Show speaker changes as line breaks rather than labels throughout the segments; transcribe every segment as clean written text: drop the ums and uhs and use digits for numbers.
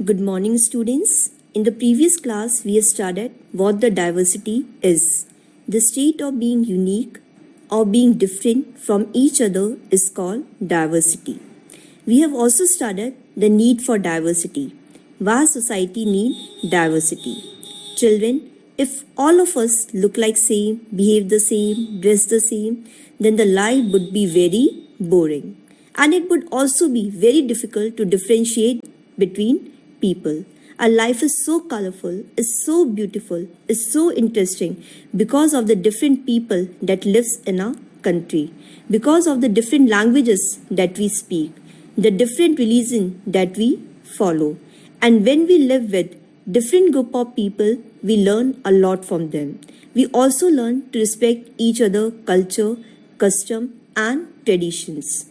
Good morning, students. In the previous class, we have studied what the diversity is. The state of being unique or being different from each other is called diversity. We have also studied the need for diversity. Why society need diversity? Children, if all of us look like same, behave the same, dress the same, then the life would be very boring. And it would also be very difficult to differentiate between people. Our life is so colorful, is so beautiful, is so interesting because of the different people that lives in our country, because of the different languages that we speak, the different religion that we follow. And when we live with different group of people, we learn a lot from them. We also learn to respect each other culture, custom and traditions.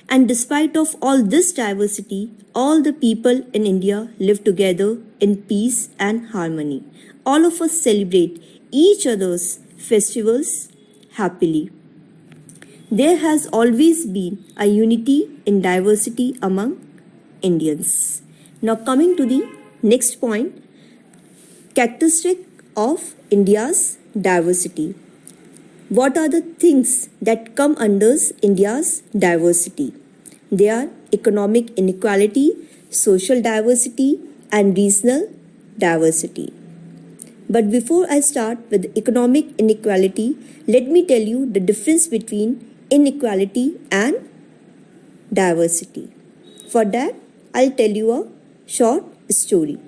And despite of all this diversity, all the people in India live together in peace and harmony. All of us celebrate each other's festivals happily. There has always been a unity in diversity among Indians. Now coming to the next point, characteristic of India's diversity. What are the things that come under India's diversity? They are economic inequality, social diversity, and regional diversity. But before I start with economic inequality, let me tell you the difference between inequality and diversity. For that, I'll tell you a short story.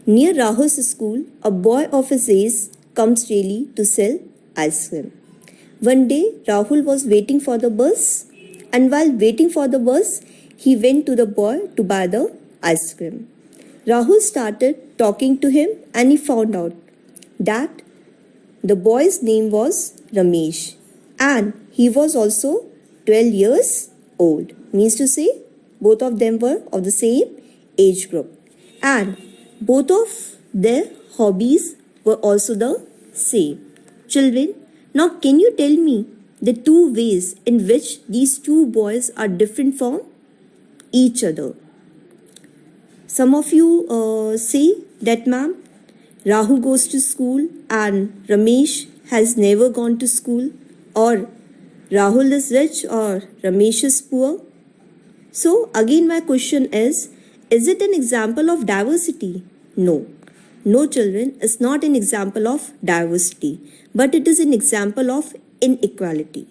Near Rahul's school, a boy of his age comes daily to sell ice cream. One day, Rahul was waiting for the bus, and while waiting for the bus, he went to the boy to buy the ice cream. Rahul started talking to him and he found out that the boy's name was Ramesh and he was also 12 years old. Means to say, both of them were of the same age group and both of their hobbies were also the same. Children, now can you tell me the two ways in which these two boys are different from each other? Some of you say that ma'am, Rahul goes to school and Ramesh has never gone to school, or Rahul is rich or Ramesh is poor. So again my question is it an example of diversity? No. No, children, it's not an example of diversity, but it is an example of inequality.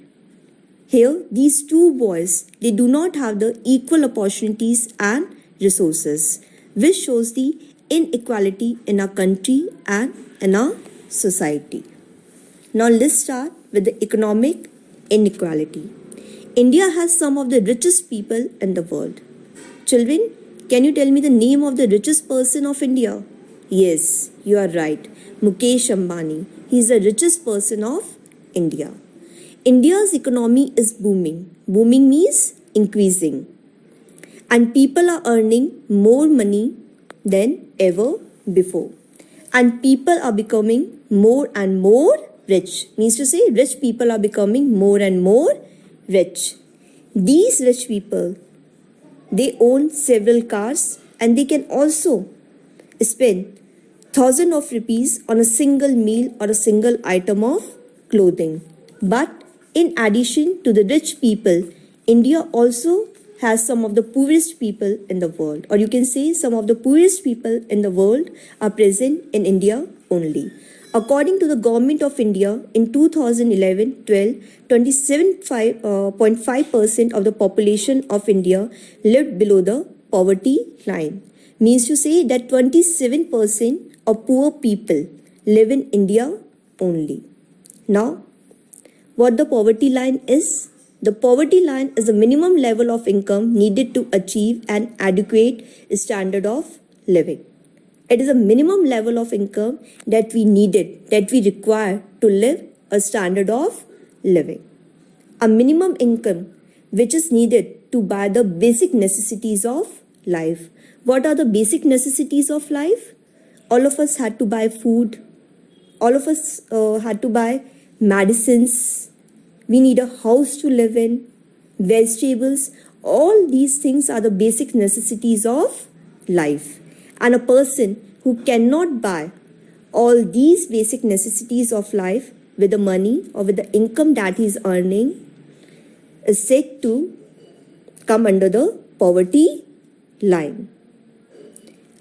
Here, these two boys, they do not have the equal opportunities and resources, which shows the inequality in our country and in our society. Now let's start with the economic inequality. India has some of the richest people in the world. Children, can you tell me the name of the richest person of India? Yes, you are right. Mukesh Ambani. He is the richest person of India. India's economy is booming. Booming means increasing. And people are earning more money than ever before. And people are becoming more and more rich. Means to say, rich people are becoming more and more rich. These rich people, they own several cars and they can also spend thousands of rupees on a single meal or a single item of clothing. But in addition to the rich people, India also has some of the poorest people in the world, or you can say some of the poorest people in the world are present in India only. According to the Government of India, in 2011-12, 27.5% of the population of India lived below the poverty line. Means to say that 27% of poor people live in India only. Now, what the poverty line is? The poverty line is the minimum level of income needed to achieve an adequate standard of living. It is a minimum level of income that we needed, that we require to live a standard of living. A minimum income which is needed to buy the basic necessities of life. What are the basic necessities of life? All of us had to buy food. All of us had to buy medicines. We need a house to live in, vegetables. All these things are the basic necessities of life. And a person who cannot buy all these basic necessities of life with the money or with the income that he is earning is said to come under the poverty line.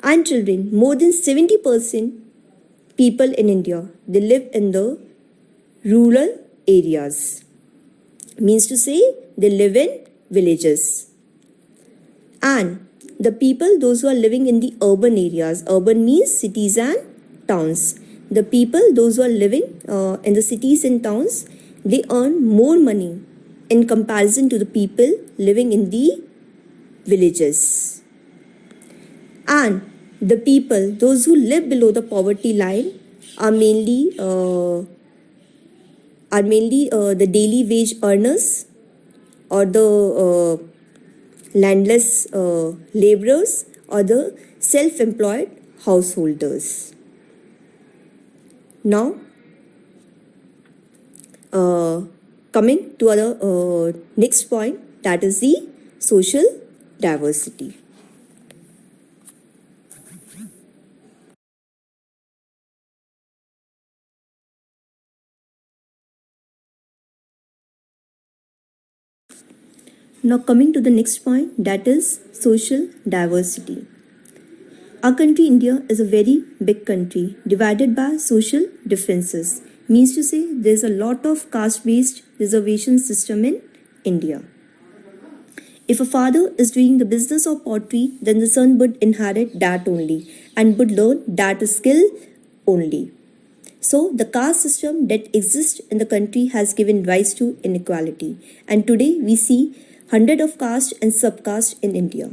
And children, more than 70% people in India, they live in the rural areas. Means to say, they live in villages. And the people, those who are living in the urban areas, urban means cities and towns. The people, those who are living in the cities and towns, they earn more money in comparison to the people living in the villages. And the people, those who live below the poverty line, are mainly the daily wage earners or the landless laborers or the self-employed householders. Now, coming to our next point, that is the social diversity. Now coming to the next point, that is social diversity. Our country India is a very big country divided by social differences. Means to say there is a lot of caste-based reservation system in India. If a father is doing the business of pottery, then the son would inherit that only and would learn that skill only. So the caste system that exists in the country has given rise to inequality. And today we see hundreds of castes and subcastes in India.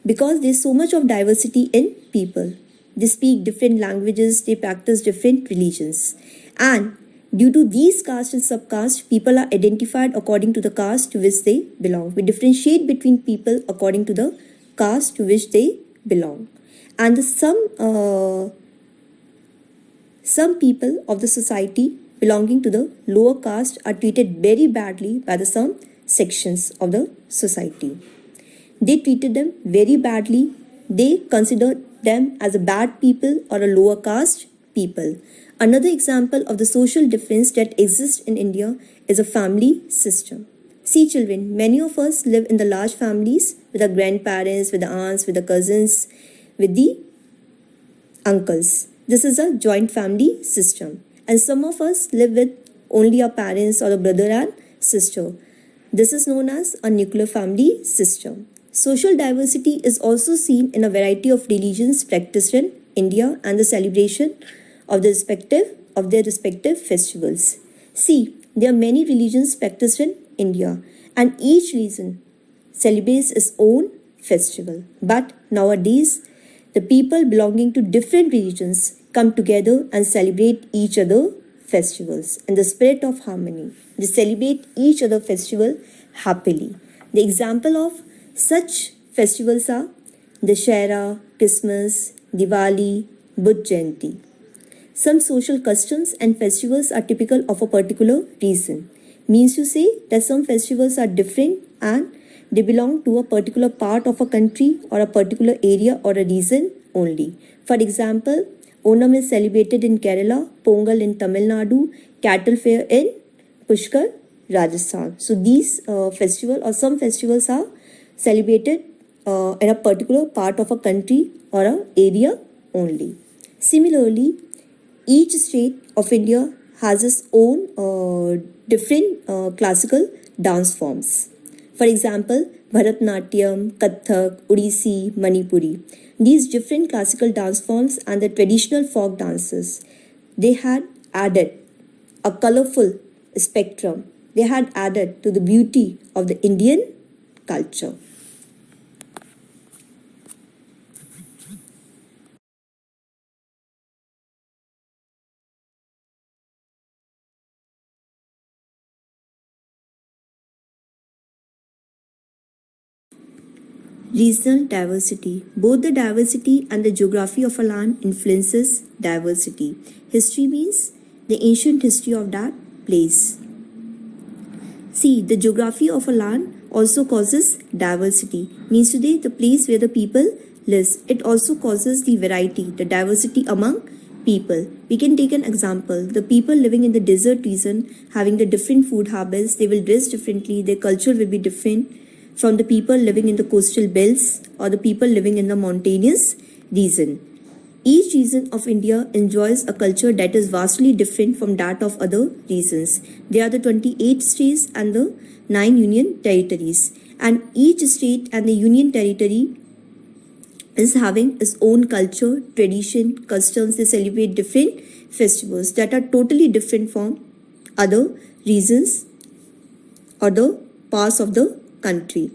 Because there is so much of diversity in people. They speak different languages, they practice different religions. And due to these castes and subcastes, people are identified according to the caste to which they belong. We differentiate between people according to the caste to which they belong. And some people of the society belonging to the lower caste are treated very badly by some sections of the society. They treated them very badly. They considered them as a bad people or a lower caste people. Another example of the social difference that exists in India is a family system. See children, many of us live in the large families with our grandparents, with the aunts, with the cousins, with the uncles. This is a joint family system. And some of us live with only our parents or a brother and sister. This is known as a nuclear family system. Social diversity is also seen in a variety of religions practiced in India and the celebration of their respective festivals. See, there are many religions practiced in India and each religion celebrates its own festival. But nowadays, the people belonging to different religions come together and celebrate each other festivals in the spirit of harmony. They celebrate each other festival happily. The example of such festivals are Dussehra, Christmas, Diwali, Buddha Jayanti. Some social customs and festivals are typical of a particular region. Means to say that some festivals are different and they belong to a particular part of a country or a particular area or a region only. For example, Onam is celebrated in Kerala, Pongal in Tamil Nadu, Cattle Fair in Pushkar, Rajasthan. So these festivals or some festivals are celebrated in a particular part of a country or an area only. Similarly, each state of India has its own different classical dance forms. For example, Bharatanatyam, Kathak, Odissi, Manipuri. These different classical dance forms and the traditional folk dances, they had added a colorful spectrum. They had added to the beauty of the Indian culture. Regional diversity. Both the diversity and the geography of a land influences diversity. History means the ancient history of that place. See, the geography of a land also causes diversity. Means today the place where the people list, it also causes the variety, the diversity among people. We can take an example. The people living in the desert region having the different food habits, they will dress differently, their culture will be different from the people living in the coastal belts or the people living in the mountainous region. Each region of India enjoys a culture that is vastly different from that of other regions. There are the 28 states and the 9 union territories. And each state and the union territory is having its own culture, tradition, customs. They celebrate different festivals that are totally different from other regions or the parts of the country.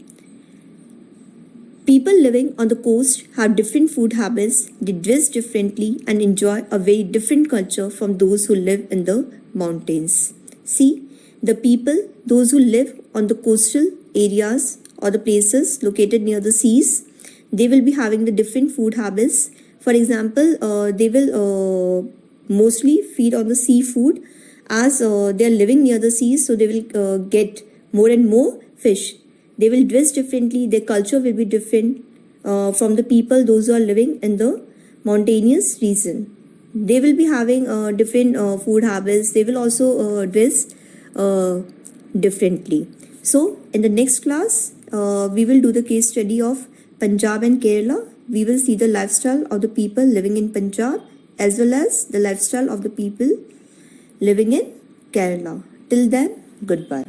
People living on the coast have different food habits, they dress differently and enjoy a very different culture from those who live in the mountains. See, the people, those who live on the coastal areas or the places located near the seas, they will be having the different food habits. For example, they will mostly feed on the seafood as they are living near the seas, so they will get more and more fish. They will dress differently, their culture will be different from the people, those who are living in the mountainous region. They will be having different food habits, they will also dress differently. So, in the next class, we will do the case study of Punjab and Kerala. We will see the lifestyle of the people living in Punjab as well as the lifestyle of the people living in Kerala. Till then, goodbye.